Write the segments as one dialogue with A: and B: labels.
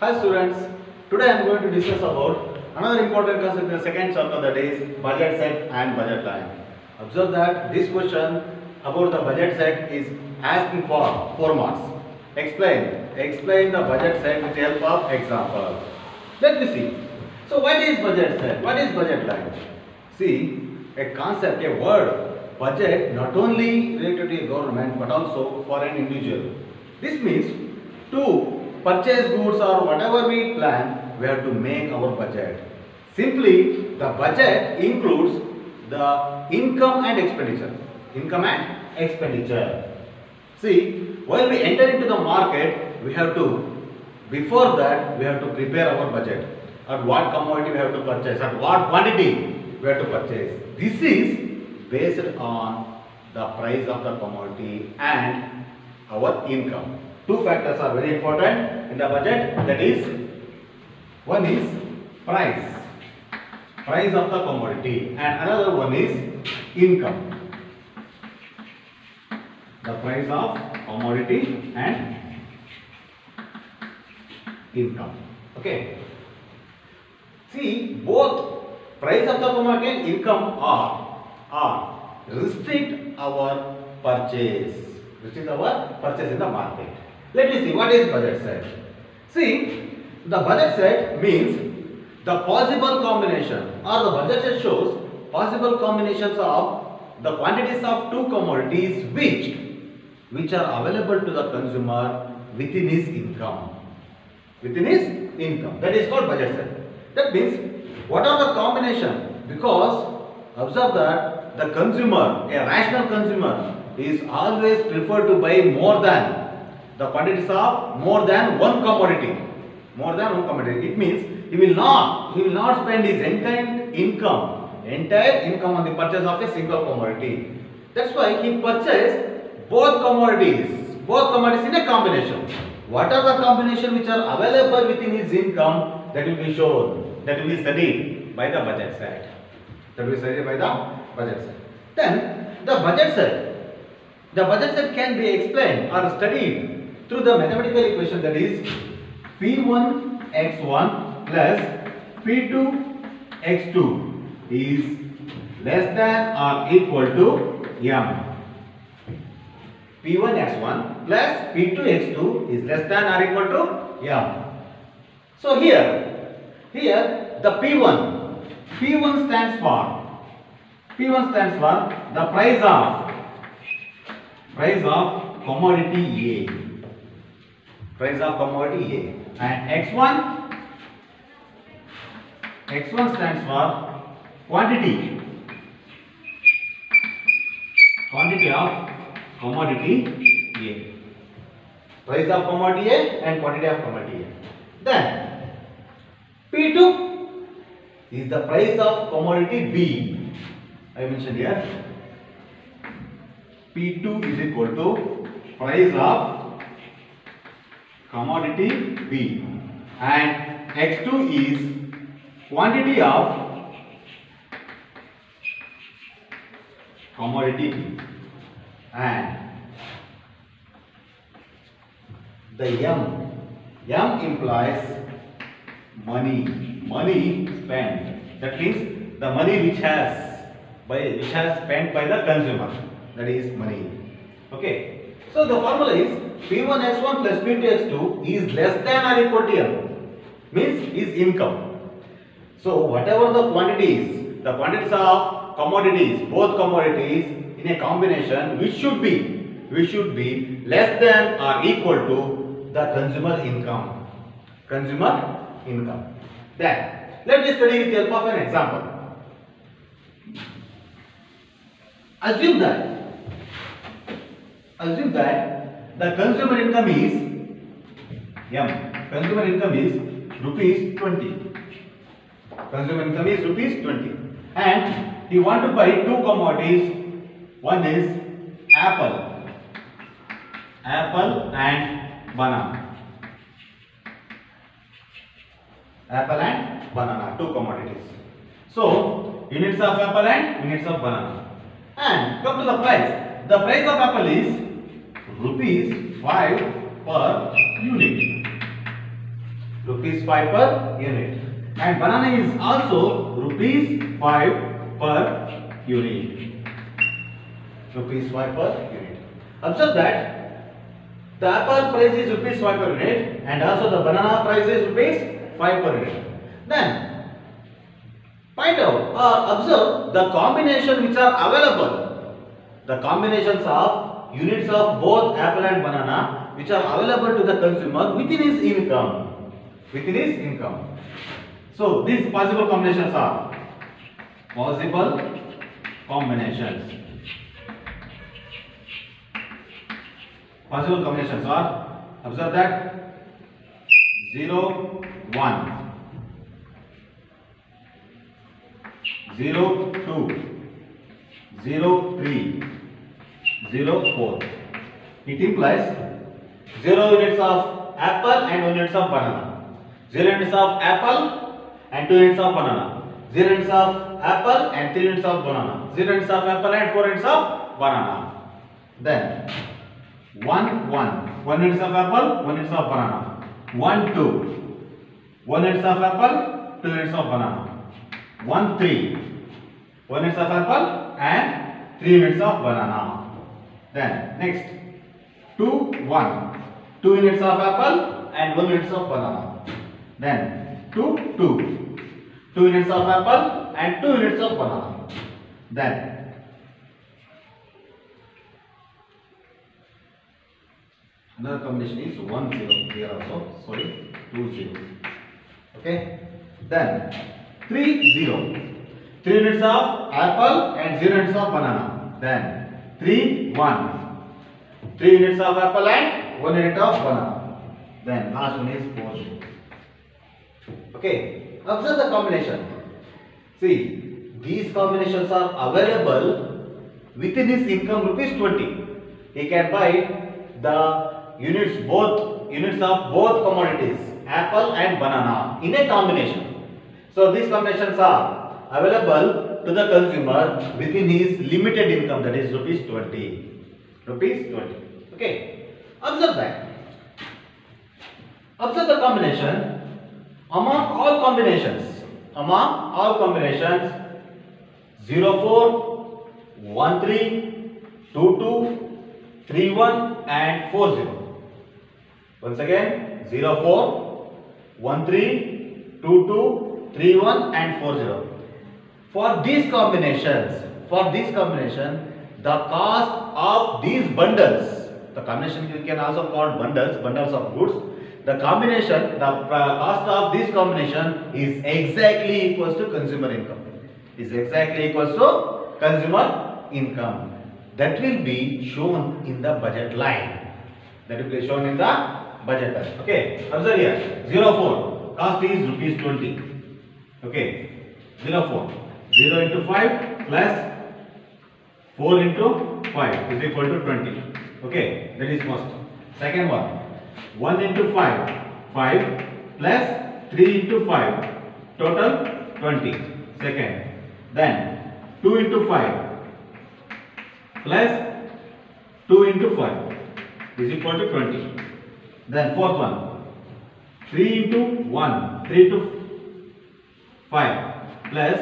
A: Hi students, today I am going to discuss about another important concept in the second chapter, that is budget set and budget line. Observe that this question about the budget set is asking for 4 marks. Explain the budget set with the help of example. Let me see. So what is budget set? What is budget line? See, a concept, a word, budget not only related to a government but also for an individual. This means to purchase goods or whatever we plan, we have to make our budget. Simply, the budget includes the income and expenditure. Income and expenditure. See, while we enter into the market, before that, we have to prepare our budget. At what commodity we have to purchase, at what quantity we have to purchase. This is based on the price of the commodity and our income. Two factors are very important in the budget, that is, one is price of the commodity, and another one is income. The price of commodity and income. Okay. See, both price of the commodity and income are restrict our purchase. Restrict our purchase in the market. Let me see, what is budget set? See, the budget set means the possible combination, or the budget set shows possible combinations of the quantities of two commodities which are available to the consumer within his income. Within his income. That is called budget set. That means, what are the combination? Because observe that the consumer, a rational consumer, is always preferred to buy more than the quantities of more than one commodity. More than one commodity. It means he will not spend his entire income on the purchase of a single commodity. That's why he purchased both commodities in a combination. What are the combinations which are available within his income? That will be shown, that will be studied by the budget set. Then the budget set can be explained or studied through the mathematical equation, that is P1x1 plus P2x2 is less than or equal to M. P1x1 plus P2x2 is less than or equal to M. So here the P1 stands for the price of commodity A. Price of commodity A. And X1 stands for quantity of commodity A. Price of commodity A and quantity of commodity A. Then P2 is the price of commodity B. I mentioned here. P2 is equal to price of commodity B, and X2 is quantity of commodity B, and the M implies money spent. That means the money which has spent by the consumer. That is money. Okay. So the formula is P1x1 plus P2x2 is less than or equal to M. Means is income. So whatever the quantities of commodities, both commodities in a combination, which should be less than or equal to the consumer income. Then let me study with the help of an example. Assume that the consumer income is M. Consumer income is rupees 20. And he want to buy two commodities. One is apple and banana. Two commodities. So units of apple and units of banana. And come to the price. The price of apple is rupees 5 per unit. rupees 5 per unit. And banana is also rupees 5 per unit. Rupees 5 per unit. Observe that the apple price is rupees 5 per unit and also the banana price is rupees 5 per unit. Then find out or observe the combination which are available. The combinations of units of both apple and banana which are available to the consumer within his income. Within his income. So these possible combinations are possible combinations. Possible combinations are, observe that 0, 1, 0, 2, 0, 3, 0, 4. It implies 0 units of apple and 1 units of banana. 0 units of apple and 2 units of banana. 0 units of apple and 3 units of banana. 0 units of apple and 4 units of banana. Then 1, 1. 1 units of apple, 1 units of banana. 1, 2. 1 units of apple, 2 units of banana. 1, 3. 1 units of apple and 3 units of banana. Then next 2, 1. 2 units of apple and 1 units of banana. Then 2, 2. 2 units of apple and 2 units of banana. Then another combination is 1, 0 here also, sorry, 2, 0. Okay. Then 3, 0. 3 units of apple and 0 units of banana. Then 3, 1. 3 units of apple and 1 unit of banana. Then last one is 4, 0. Okay. Observe the combination. See, these combinations are available within his income rupees 20. He can buy the units of both commodities, apple and banana, in a combination. So these combinations are available to the consumer within his limited income, that is rupees 20. Rupees 20. Okay. Observe that. Observe the combination among all combinations. Among all combinations 04, 13, 22, 31 and 40. Once again 04, 13, 22, 31 and 40. For these combinations, the cost of these bundles, the combination you can also call bundles of goods. The combination, the cost of this combination is exactly equals to consumer income. Is exactly equals to consumer income. That will be shown in the budget line. That will be shown in the budget line. Okay. Observe here. 04. Cost is rupees 20. Okay. 04. 0 into 5 plus 4 into 5 is equal to 20. Okay. That is first. Second one. 1 into 5. 5 plus 3 into 5. Total 20. Second. Then 2 into 5. Plus 2 into 5 is equal to 20. Then fourth one, 3 into 1, 3 into 5 plus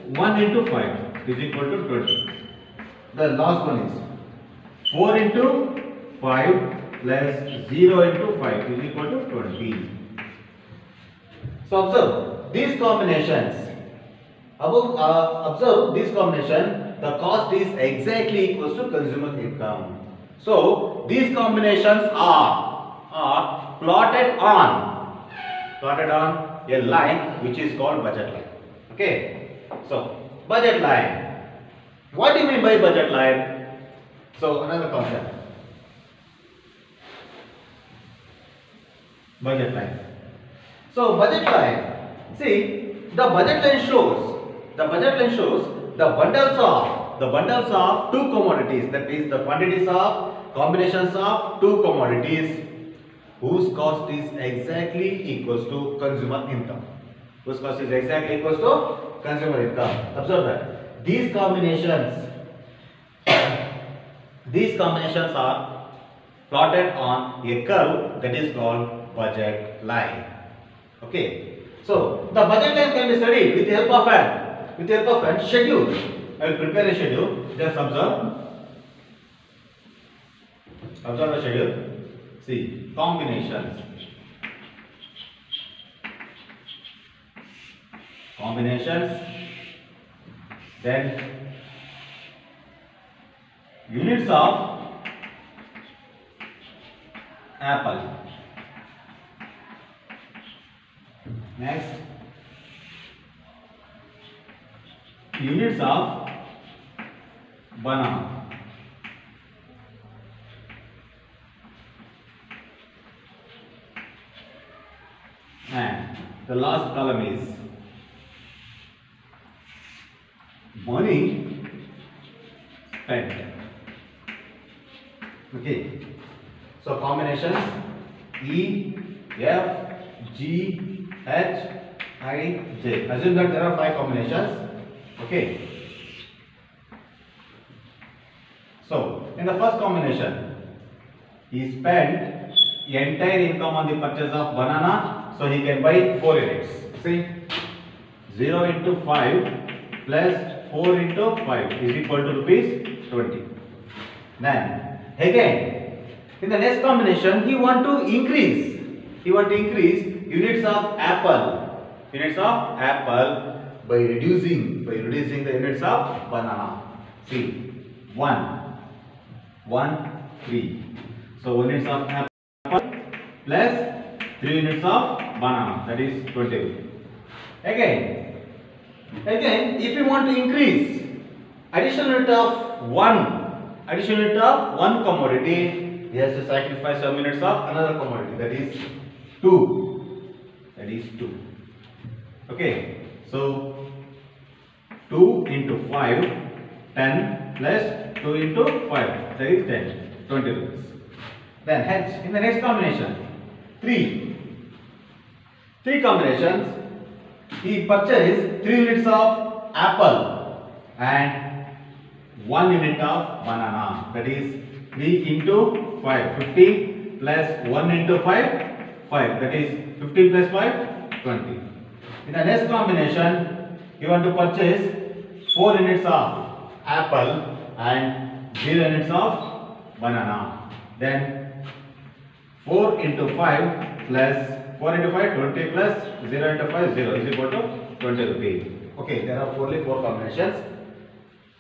A: 1 into 5 is equal to 20. The last one is 4 into 5 plus 0 into 5 is equal to 20. So observe these combinations. Observe this combination. The cost is exactly equals to consumer income. So these combinations are plotted on a line which is called budget line. Okay. So budget line. What do you mean by budget line? So another concept. Budget line. So budget line. See, the budget line shows the bundles of two commodities, that is the quantities of combinations of two commodities whose cost is exactly equals to consumer income. Whose cost is exactly equals to consumer income. Observe that these combinations are plotted on a curve that is called budget line. Okay. So the budget line can be studied with the help of an schedule. I will prepare a schedule. Just observe. Observe the schedule. See combinations. Then units of apple. Next, units of banana. And the last column is money spent. Okay. So combinations E, F, G, H, I, J. Assume that there are 5 combinations. Okay. So in the first combination, he spent entire income on the purchase of banana, so he can buy 4 units. See, 0 into 5 plus 4 into 5 is equal to rupees 20. Then again, in the next combination, he want to increase units of apple by reducing the units of banana. See, 1, 3. So units of apple plus 3 units of banana, that is 20. Again, if you want to increase additional unit of one commodity, he has to sacrifice some units of another commodity, that is 2. Okay, so 2 into 5, 10 plus 2 into 5, that is 10, 20 rupees. Then hence in the next combination, 3 combinations, he purchased 3 units of apple and 1 unit of banana, that is 3 into 5, 15 plus 1 into 5, 5, that is 15 plus 5, 20. In the next combination, you want to purchase 4 units of apple and 0 units of banana. Then 4 into 5 plus 4 into 5, 20 plus 0 into 5, 0 is equal to 20 rupees. Okay, there are only 4 combinations.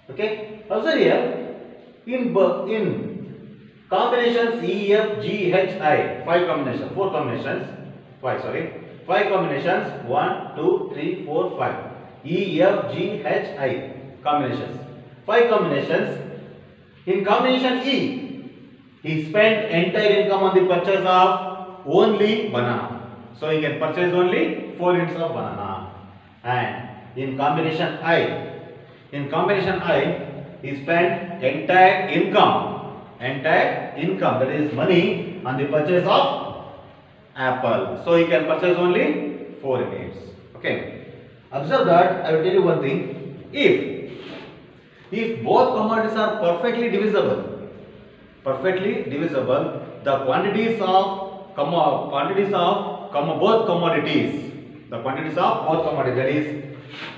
A: Okay, observe here, in combinations E, F, G, H, I, 5 combinations, 1, 2, 3, 4, 5. E, F, G, H, I combinations. 5 combinations. In combination E, he spent entire income on the purchase of only banana. So he can purchase only 4 units of banana. And in combination I, he spent entire income, that is money, on the purchase of apple. So he can purchase only 4 units. Okay. Observe that I will tell you one thing. If both commodities are perfectly divisible, the quantities of both commodities, that is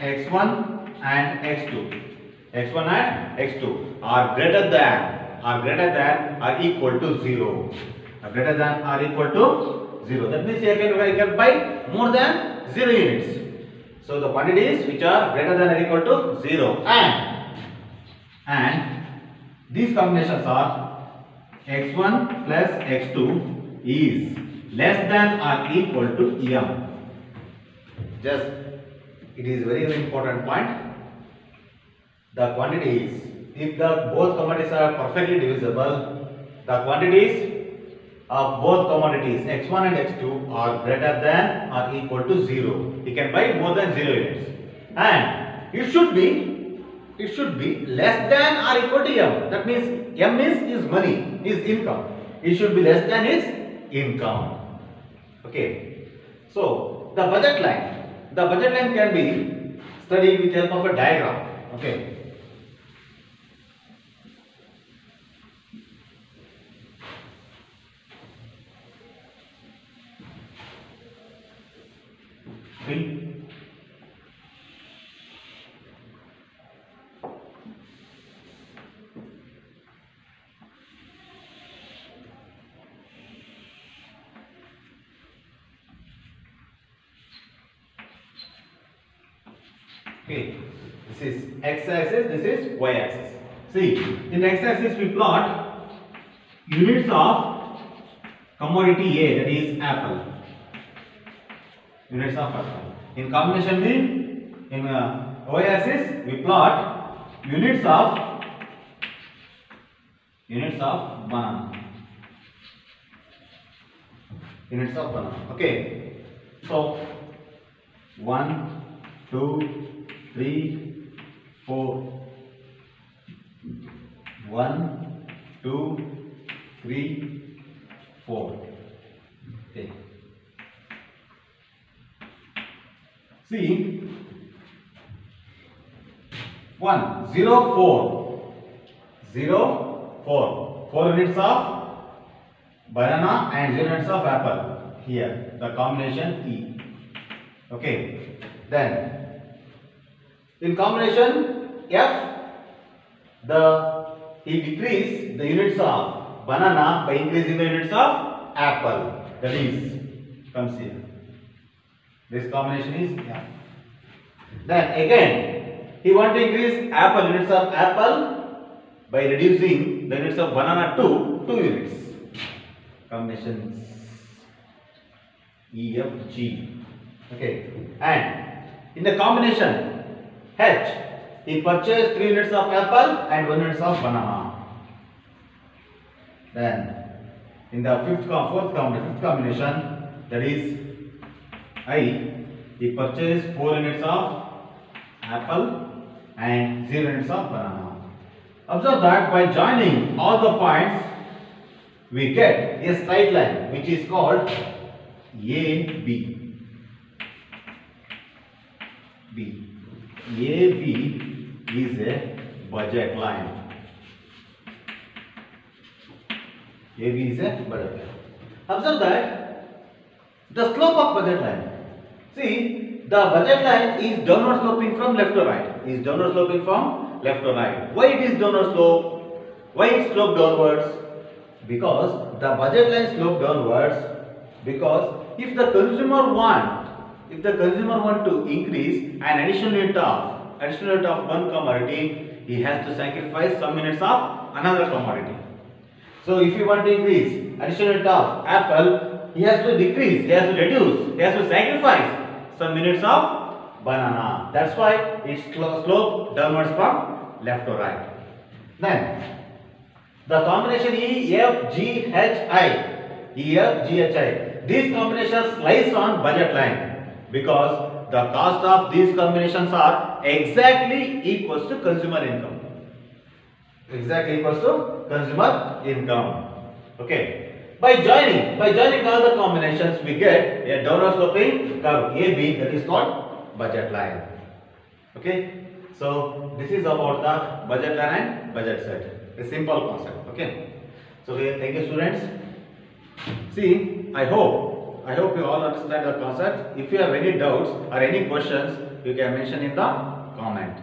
A: x1 and x2 are greater than or equal to 0. That means here I can buy more than 0 units. So the quantities which are greater than or equal to 0, and these combinations are x1 plus x2 is less than or equal to m. Just, it is very important point. The quantities, if both commodities are perfectly divisible, the quantities of both commodities x1 and x2 are greater than or equal to 0. You can buy more than 0 units, and it should be less than or equal to m. That means m is money, is income. It should be less than his income. Okay. So the budget line can be studied with the help of a diagram. Okay. fill. Okay, this is x-axis, this is y-axis. See, in the x-axis we plot units of commodity A, that is apple. Units of apple. In combination B, in y-axis we plot units of banana. Units of banana. Okay. So 1, 2, 3, 4. 1, 2, 3, 4. Okay. See, 1, 0, 4. 0, 4. 4 units of banana and 0 units of apple. Here, the combination E. Okay. Then, in combination F, he decreased the units of banana by increasing the units of apple. That is, comes here. This combination is F. Then again, he want to increase apple units of apple by reducing the units of banana to 2 units. Combinations E, F, G. Okay. And in the combination H, he purchased 3 units of apple and 1 unit of banana. Then in the fifth combination, that is I, he purchased 4 units of apple and 0 units of banana. Observe that by joining all the points, we get a straight line which is called AB. AB is a budget line. AB is a budget line. Observe that the slope of budget line. See, the budget line is downward sloping from left to right. Is downward sloping from left to right. Why it is downward slope? Why it sloped downwards? Because the budget line sloped downwards. Because if the consumer want to increase an additional unit of one commodity, he has to sacrifice some units of another commodity. So if you want to increase additional unit of apple, he has to decrease, he has to reduce, he has to sacrifice some units of banana. That's why it's slope downwards from left to right. Then the combination E, F, G, H, I. E, F, G, H, I. These combinations lies on budget line because the cost of these combinations are exactly equals to consumer income. Exactly equals to consumer income. Okay. By joining all the combinations, we get a downward sloping curve AB, that is called budget line. Okay. So this is about the budget line and budget set. A simple concept. Okay. So thank you, students. See, I hope you all understand the concept. If you have any doubts or any questions, you can mention in the comment.